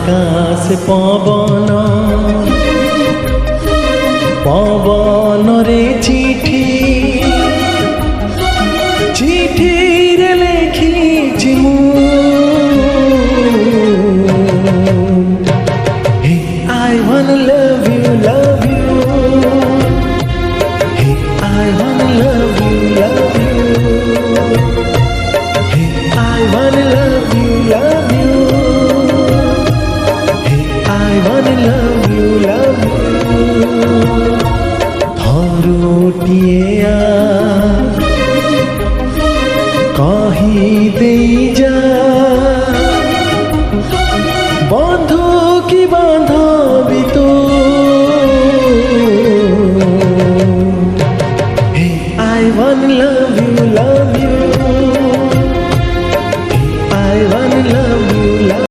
আকাশ পবন পবন রে চিঠি চিঠি রে লেখিছি মু I wanna love you, love you. Hey, I wanna love you, love you. Hey, I wanna love you, love you. Hey, I wanna love you, love you. ধরুটিয়া কহি দেই যা বন্ধু কি বাঁধ